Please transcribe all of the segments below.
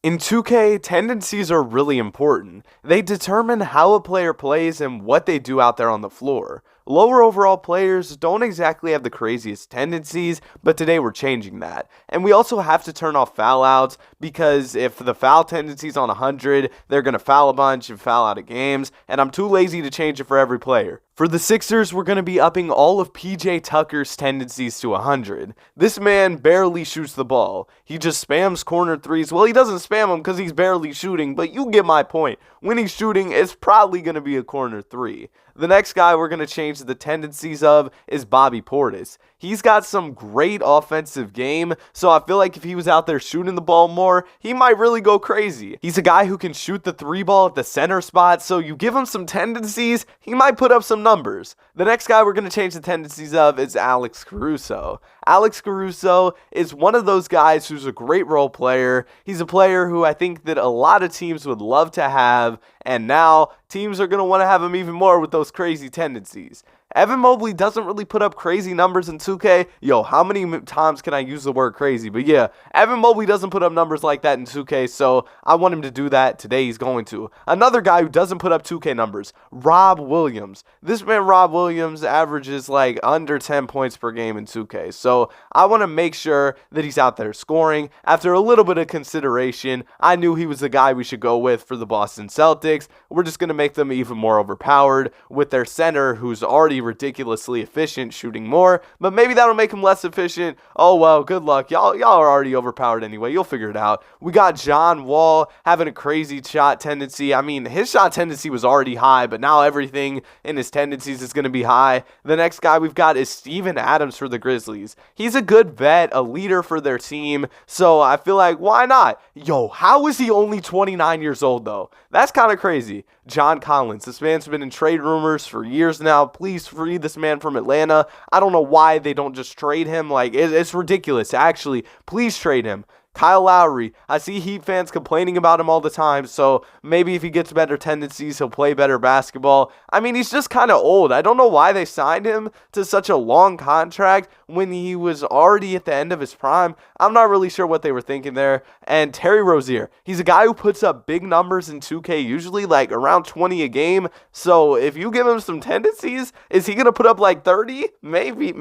In 2K, tendencies are really important. They determine how a player plays and what they do out there on the floor. Lower overall players don't exactly have the craziest tendencies, but today we're changing that. And we also have to turn off foul outs because if the foul tendency's on 100, they're going to foul a bunch and foul out of games, and I'm too lazy to change it for every player. For the Sixers, we're going to be upping all of PJ Tucker's tendencies to 100. This man barely shoots the ball. He just spams corner threes. Well, he doesn't spam them because he's barely shooting, but you get my point. When he's shooting, it's probably going to be a corner three. The next guy we're going to change the tendencies of is Bobby Portis. He's got some great offensive game, so I feel like if he was out there shooting the ball more, he might really go crazy. He's a guy who can shoot the three ball at the center spot, so you give him some tendencies, he might put up some numbers. The next guy we're going to change the tendencies of is Alex Caruso. Alex Caruso is one of those guys who's a great role player. He's a player who I think that a lot of teams would love to have, and now teams are going to want to have him even more with those crazy tendencies. Evan Mobley doesn't really put up crazy numbers in 2K. Yo, how many times can I use the word crazy? But yeah, Evan Mobley doesn't put up numbers like that in 2K, so I want him to do that. Today he's going to. Another guy who doesn't put up 2K numbers, Rob Williams. This man, Rob Williams, averages like under 10 points per game in 2K, so I want to make sure that he's out there scoring. After a little bit of consideration, I knew he was the guy we should go with for the Boston Celtics. We're just going to make them even more overpowered with their center, who's already ridiculously efficient, shooting more, but maybe that'll make him less efficient. Oh well, good luck. Y'all are already overpowered anyway. You'll figure it out. We got John Wall having a crazy shot tendency. I mean, his shot tendency was already high, but now everything in his tendencies is going to be high. The next guy we've got is Steven Adams for the Grizzlies. He's a good vet, a leader for their team, so I feel like, why not? Yo, how is he only 29 years old though? That's kind of crazy. John Collins. This man's been in trade rumors for years now. Please free this man from Atlanta. I don't know why they don't just trade him. Like, it's ridiculous. Actually, please trade him. Kyle Lowry, I see Heat fans complaining about him all the time, so maybe if he gets better tendencies, he'll play better basketball. I mean, he's just kind of old. I don't know why they signed him to such a long contract when he was already at the end of his prime. I'm not really sure what they were thinking there. And Terry Rozier, he's a guy who puts up big numbers in 2K, usually like around 20 a game. So if you give him some tendencies, is he going to put up like 30? Maybe.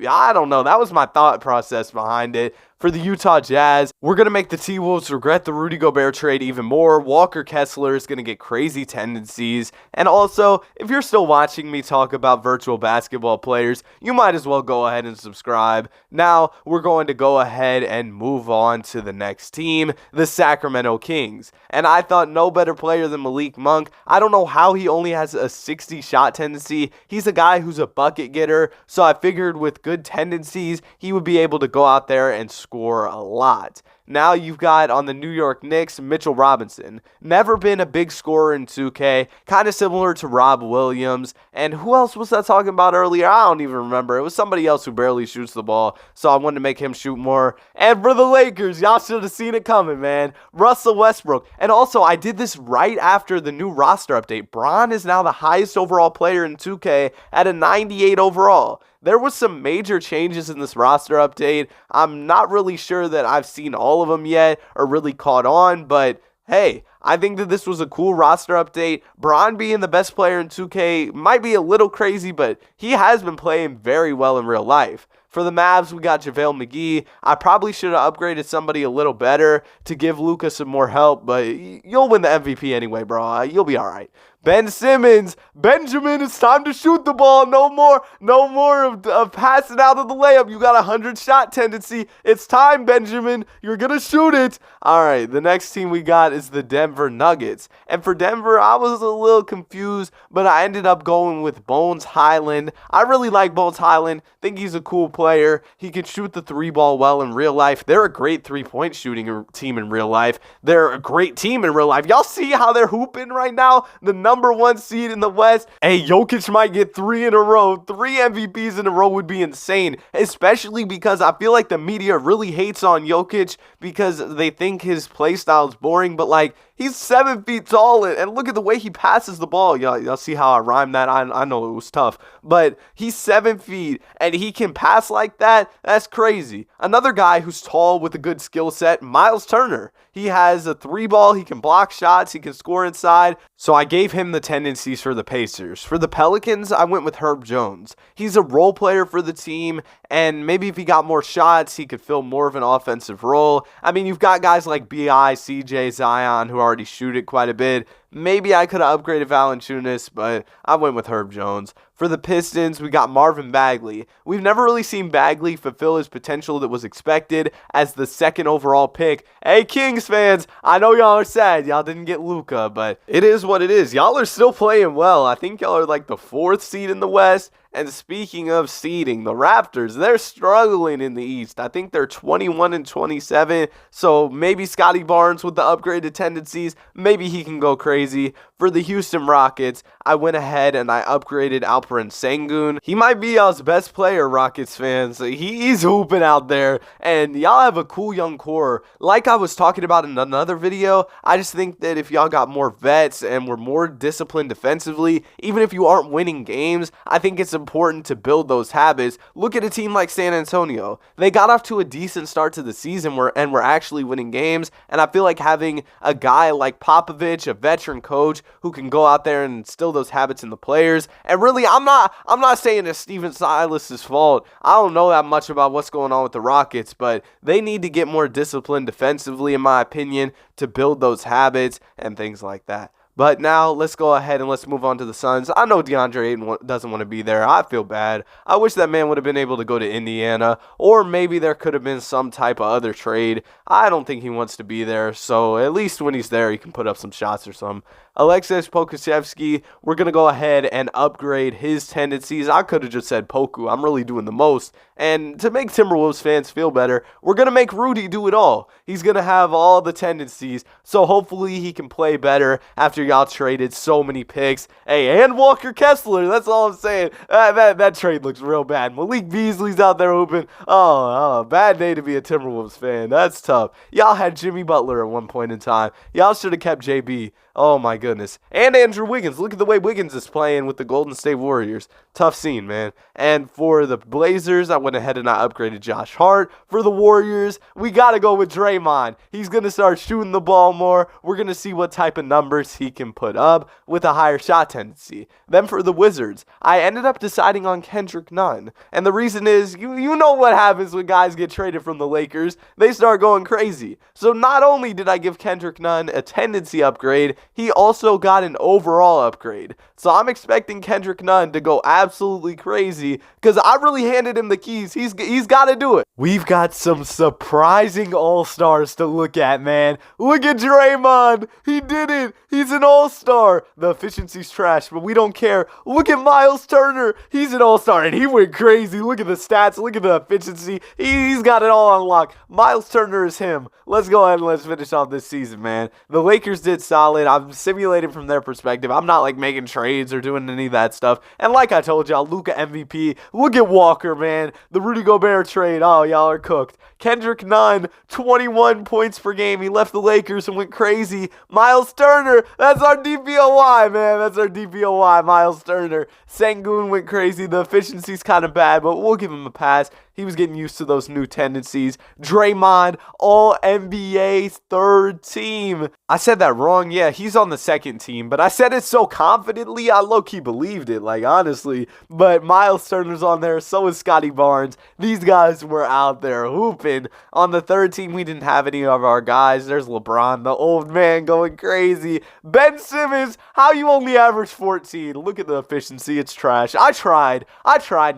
I don't know. That was my thought process behind it. For the Utah Jazz, we're going to make the T-Wolves regret the Rudy Gobert trade even more. Walker Kessler is going to get crazy tendencies. And also, if you're still watching me talk about virtual basketball players, you might as well go ahead and subscribe. Now, we're going to go ahead and move on to the next team, the Sacramento Kings. And I thought no better player than Malik Monk. I don't know how he only has a 60 shot tendency. He's a guy who's a bucket getter, so I figured with good tendencies, he would be able to go out there and score a lot. Now you've got on the New York Knicks, Mitchell Robinson. Never been a big scorer in 2K. Kind of similar to Rob Williams. And who else was I talking about earlier? I don't even remember. It was somebody else who barely shoots the ball. So I wanted to make him shoot more. And for the Lakers, y'all should have seen it coming, man. Russell Westbrook. And also, I did this right after the new roster update. Bron is now the highest overall player in 2K at a 98 overall. There was some major changes in this roster update. I'm not really sure that I've seen all of them yet or really caught on, but hey, I think that this was a cool roster update. Bron being the best player in 2K might be a little crazy, but he has been playing very well in real life. For the Mavs, we got JaVale McGee. I probably should have upgraded somebody a little better to give Luka some more help, but you'll win the MVP anyway, bro. You'll be all right. Ben Simmons, Benjamin, it's time to shoot the ball. No more of passing out of the layup. You got a 100-shot tendency. It's time, Benjamin. You're going to shoot it. All right, the next team we got is the Denver Nuggets. And for Denver, I was a little confused, but I ended up going with Bones Highland. I really like Bones Highland. Think he's a cool player. He can shoot the three ball well in real life. They're a great three-point shooting team in real life. They're a great team in real life. Y'all see how they're hooping right now? The number one seed in the West. Hey, Jokic might get 3 in a row. 3 MVPs in a row would be insane, especially because I feel like the media really hates on Jokic because they think his play style is boring, but like, He's 7 feet tall, and look at the way he passes the ball. Y'all see how I rhymed that? I know it was tough, but he's 7 feet, and he can pass like that. That's crazy. Another guy who's tall with a good skill set, Miles Turner. He has a 3-ball. He can block shots. He can score inside. So I gave him the tendencies for the Pacers. For the Pelicans, I went with Herb Jones. He's a role player for the team, and maybe if he got more shots, he could fill more of an offensive role. I mean, you've got guys like B.I., C.J., Zion, who already shoot it quite a bit. Maybe I could have upgraded Valanciunas, but I went with Herb Jones. For the Pistons, we got Marvin Bagley. We've never really seen Bagley fulfill his potential that was expected as the second overall pick. Hey, Kings fans, I know y'all are sad y'all didn't get Luka, but it is what it is. Y'all are still playing well. I think y'all are like the 4th seed in the West. And speaking of seeding, the Raptors, they're struggling in the East. I think they're 21-27, so maybe Scotty Barnes with the upgraded tendencies, maybe he can go crazy. For the Houston Rockets, I went ahead and I upgraded Alperen Sengun. He might be y'all's best player, Rockets fans. He's hooping out there, and y'all have a cool young core. Like I was talking about in another video, I just think that if y'all got more vets and were more disciplined defensively, even if you aren't winning games, I think it's important to build those habits. Look at a team like San Antonio. They got off to a decent start to the season and were actually winning games, and I feel like having a guy like Popovich, a veteran coach, who can go out there and instill those habits in the players. And really, I'm not saying it's Steven Silas's fault. I don't know that much about what's going on with the Rockets, but they need to get more disciplined defensively, in my opinion, to build those habits and things like that. But now let's go ahead and let's move on to the Suns. I know DeAndre Ayton doesn't want to be there. I feel bad. I wish that man would have been able to go to Indiana, or maybe there could have been some type of other trade. I don't think he wants to be there, so at least when he's there, he can put up some shots or something. Alexis Pokusevski, we're going to go ahead and upgrade his tendencies. I could have just said Poku. I'm really doing the most. And to make Timberwolves fans feel better, we're going to make Rudy do it all. He's going to have all the tendencies, so hopefully he can play better after y'all traded so many picks. Hey, and Walker Kessler, that's all I'm saying. That trade looks real bad. Malik Beasley's out there hooping. Oh, bad day to be a Timberwolves fan. That's tough. Y'all had Jimmy Butler at one point in time. Y'all should have kept JB. Oh my goodness. And Andrew Wiggins. Look at the way Wiggins is playing with the Golden State Warriors. Tough scene, man. And for the Blazers, I went ahead and I upgraded Josh Hart. For the Warriors, we got to go with Draymond. He's going to start shooting the ball more. We're going to see what type of numbers he can put up with a higher shot tendency. Then for the Wizards, I ended up deciding on Kendrick Nunn. And the reason is, you know what happens when guys get traded from the Lakers. They start going crazy. So not only did I give Kendrick Nunn a tendency upgrade, he also got an overall upgrade. So I'm expecting Kendrick Nunn to go absolutely crazy because I really handed him the keys. He's got to do it. We've got some surprising all-stars to look at, man. Look at Draymond. He did it. He's an all-star. The efficiency's trash, but we don't care. Look at Miles Turner. He's an all-star, and he went crazy. Look at the stats. Look at the efficiency. He's got it all on lock. Miles Turner is him. Let's go ahead and let's finish off this season, man. The Lakers did solid. I'm simulating from their perspective. I'm not like making trades or doing any of that stuff. And like I told y'all, Luka MVP. Look at Walker, man. The Rudy Gobert trade. Oh, y'all are cooked. Kendrick Nunn, 21 points per game. He left the Lakers and went crazy. Miles Turner, that's our DPOY, man. That's our DPOY, Miles Turner. Sengun went crazy. The efficiency's kind of bad, but we'll give him a pass. He was getting used to those new tendencies. Draymond, all NBA third team. I said that wrong. Yeah, he's on the second team, but I said it so confidently, I low-key believed it, like, honestly. But Miles Turner's on there, so is Scotty Barnes. These guys were out there hooping. On the third team, we didn't have any of our guys. There's LeBron, the old man, going crazy. Ben Simmons, how you only average 14? Look at the efficiency. It's trash. I tried,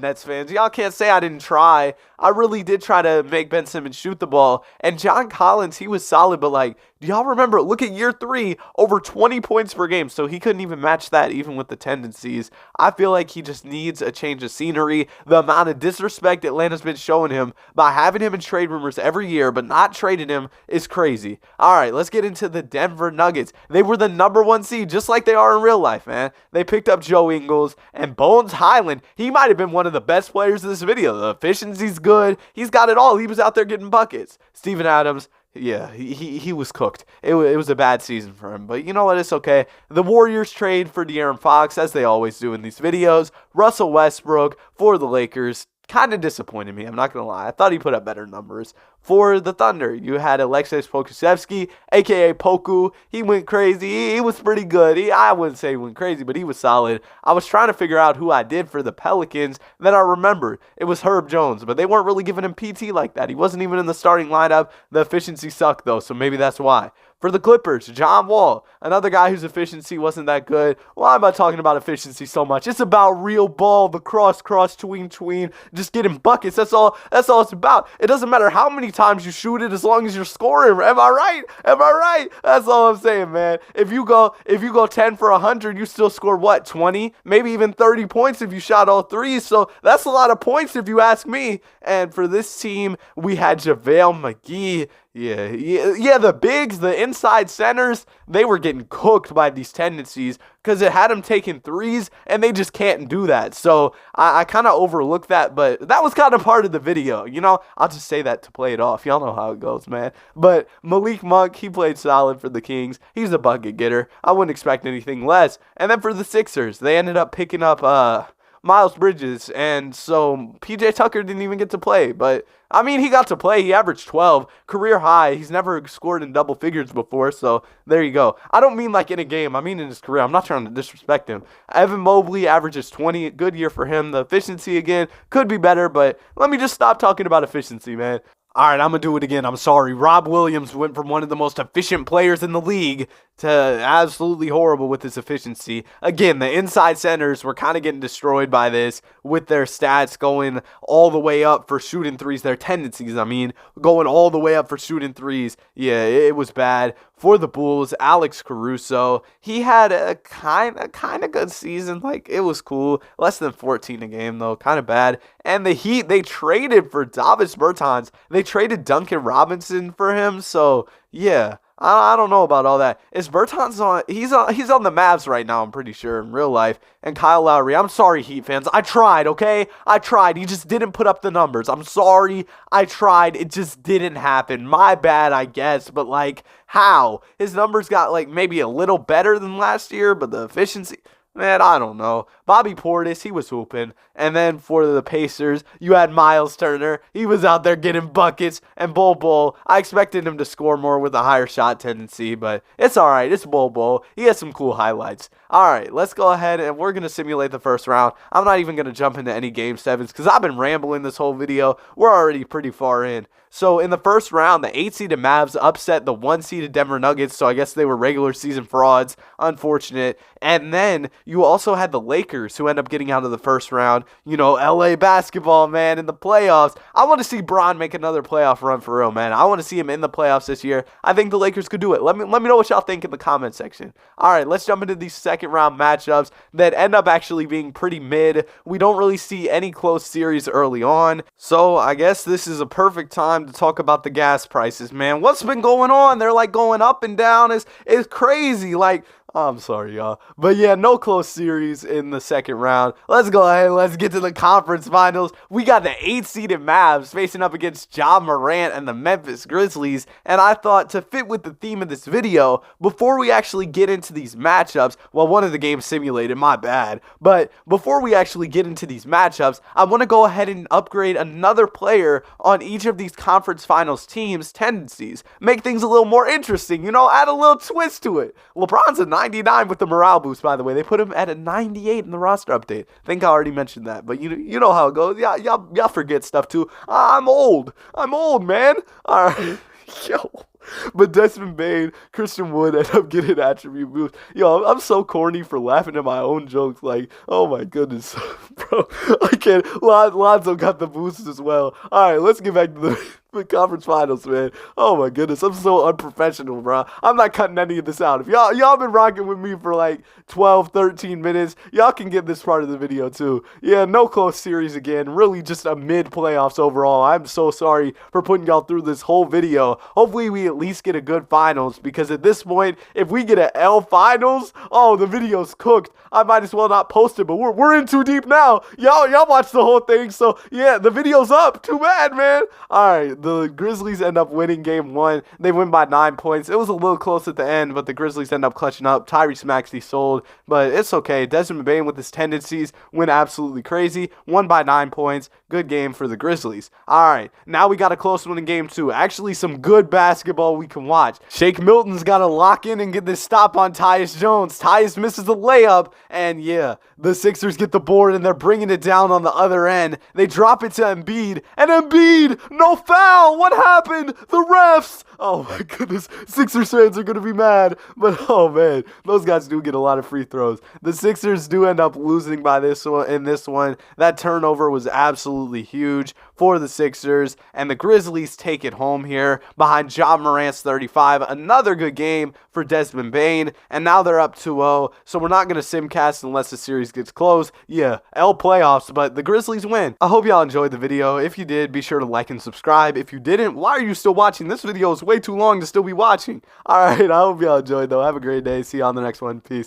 Nets fans. Y'all can't say I didn't try. I really did try to make Ben Simmons shoot the ball. And John Collins, he was solid, but like, do y'all remember? Look at year 3, over 20 points per game. So he couldn't even match that even with the tendencies. I feel like he just needs a change of scenery. The amount of disrespect Atlanta's been showing him by having him in trade rumors every year, but not trading him is crazy. All right, let's get into the Denver Nuggets. They were the #1 seed, just like they are in real life, man. They picked up Joe Ingles and Bones Highland. He might have been one of the best players in this video. The efficiency's good. He's got it all. He was out there getting buckets. Steven Adams, Yeah, he was cooked. It was a bad season for him. But you know what? It's okay. The Warriors trade for De'Aaron Fox, as they always do in these videos. Russell Westbrook for the Lakers. Kind of disappointed me, I'm not going to lie. I thought he put up better numbers. For the Thunder, you had Alexis Pokusevski, a.k.a. Poku. He went crazy. He was pretty good. I wouldn't say he went crazy, but he was solid. I was trying to figure out who I did for the Pelicans. Then I remembered it was Herb Jones, but they weren't really giving him PT like that. He wasn't even in the starting lineup. The efficiency sucked, though, so maybe that's why. For the Clippers, John Wall, another guy whose efficiency wasn't that good. Why am I talking about efficiency so much? It's about real ball, the cross, tween, just getting buckets. That's all it's about. It doesn't matter how many times you shoot it as long as you're scoring. Am I right? Am I right? That's all I'm saying, man. If you go 10 for 100, you still score what? 20? Maybe even 30 points if you shot all threes. So that's a lot of points if you ask me. And for this team, we had JaVale McGee. Yeah, the bigs, the inside centers, they were getting cooked by these tendencies because it had them taking threes, and they just can't do that. So I kind of overlooked that, but that was kind of part of the video. You know, I'll just say that to play it off. Y'all know how it goes, man. But Malik Monk, he played solid for the Kings. He's a bucket getter. I wouldn't expect anything less. And then for the Sixers, they ended up picking up Miles Bridges, and so PJ Tucker didn't even get to play, but I mean, he got to play. He averaged 12, career high. He's never scored in double figures before, so there you go. I don't mean like in a game. I mean in his career. I'm not trying to disrespect him. Evan Mobley averages 20. Good year for him. The efficiency, again, could be better, but let me just stop talking about efficiency, man. All right, I'm going to do it again. I'm sorry. Rob Williams went from one of the most efficient players in the league to absolutely horrible with his efficiency. Again, the inside centers were kind of getting destroyed by this with their stats going all the way up for shooting threes. Their tendencies, going all the way up for shooting threes. Yeah, it was bad. For the Bulls, Alex Caruso, he had a kind of good season. Like, it was cool. Less than 14 a game, though. Kind of bad. And the Heat, they traded for Davis Bertans. They traded Duncan Robinson for him. So, yeah. I don't know about all that. Is Bertans on? He's on the Mavs right now, I'm pretty sure, in real life. And Kyle Lowry, I'm sorry, Heat fans. I tried, okay? I tried. He just didn't put up the numbers. I'm sorry. I tried. It just didn't happen. My bad, I guess. But, like, how? His numbers got, like, maybe a little better than last year, but the efficiency... Man, I don't know. Bobby Portis, he was hooping. And then for the Pacers, you had Miles Turner. He was out there getting buckets. And Bol, I expected him to score more with a higher shot tendency, but it's all right. It's Bol. He has some cool highlights. All right, let's go ahead and we're going to simulate the first round. I'm not even going to jump into any Game 7s because I've been rambling this whole video. We're already pretty far in. So in the first round, the 8-seeded Mavs upset the 1-seeded Denver Nuggets, so I guess they were regular season frauds. Unfortunate. And then you also had the Lakers, who end up getting out of the first round. You know, LA basketball, man, in the playoffs. I want to see Bron make another playoff run for real, man. I want to see him in the playoffs this year. I think the Lakers could do it. Let me know what y'all think in the comment section. All right, let's jump into these second round matchups that end up actually being pretty mid. We don't really see any close series early on. So I guess this is a perfect time to talk about the gas prices, man. What's been going on? They're like going up and down. It's crazy. Like, I'm sorry, y'all. But yeah, no close series in the second round. Let's go ahead and let's get to the conference finals. We got the 8-seeded Mavs facing up against Ja Morant and the Memphis Grizzlies. And I thought, to fit with the theme of this video, before we actually get into these matchups, well, one of the games simulated, my bad. But before we actually get into these matchups, I want to go ahead and upgrade another player on each of these conference finals teams' tendencies. Make things a little more interesting, you know, add a little twist to it. LeBron's a 99 with the morale boost, by the way. They put him at a 98 in the roster update. I think I already mentioned that, but you know how it goes. Y'all forget stuff too. I'm old, man. All right. Yo. But Desmond Bane, Christian Wood end up getting attribute boost. Yo, I'm so corny for laughing at my own jokes. Like, oh my goodness. Bro, I can't. Lonzo got the boost as well. All right, let's get back to the conference finals, man. Oh my goodness, I'm so unprofessional, bro. I'm not cutting any of this out. If y'all been rocking with me for like 12, 13 minutes, y'all can get this part of the video too. Yeah, no close series again. Really just a mid playoffs overall. I'm so sorry for putting y'all through this whole video. Hopefully we at least get a good finals, because at this point, if we get an L finals, oh, the video's cooked. I might as well not post it, but we're in too deep now. Y'all watch the whole thing, so yeah, the video's up. Too bad, man. All right, the Grizzlies end up winning game 1. They win by 9 points. It was a little close at the end, but the Grizzlies end up clutching up. Tyrese Maxey sold, but it's okay. Desmond Bane with his tendencies went absolutely crazy. Won by 9 points. Good game for the Grizzlies. All right, now we got a close one in game 2. Actually, some good basketball we can watch. Shake Milton's got to lock in and get this stop on Tyus Jones. Tyus misses the layup, and yeah, the Sixers get the board, and they're bringing it down on the other end. They drop it to Embiid, and Embiid, no foul. What happened? The refs. Oh my goodness, Sixers fans are going to be mad, but oh man, those guys do get a lot of free throws. The Sixers do end up losing by this one. In this one, that turnover was absolutely huge for the Sixers, and the Grizzlies take it home here behind Ja Morant's 35. Another good game for Desmond Bane, and now they're up 2-0, so we're not going to simcast unless the series gets close. Yeah, L playoffs, but the Grizzlies win. I hope y'all enjoyed the video. If you did, be sure to like and subscribe. If you didn't, why are you still watching? This video is way too long to still be watching. Alright, I hope y'all enjoyed though. Have a great day. See you on the next one. Peace.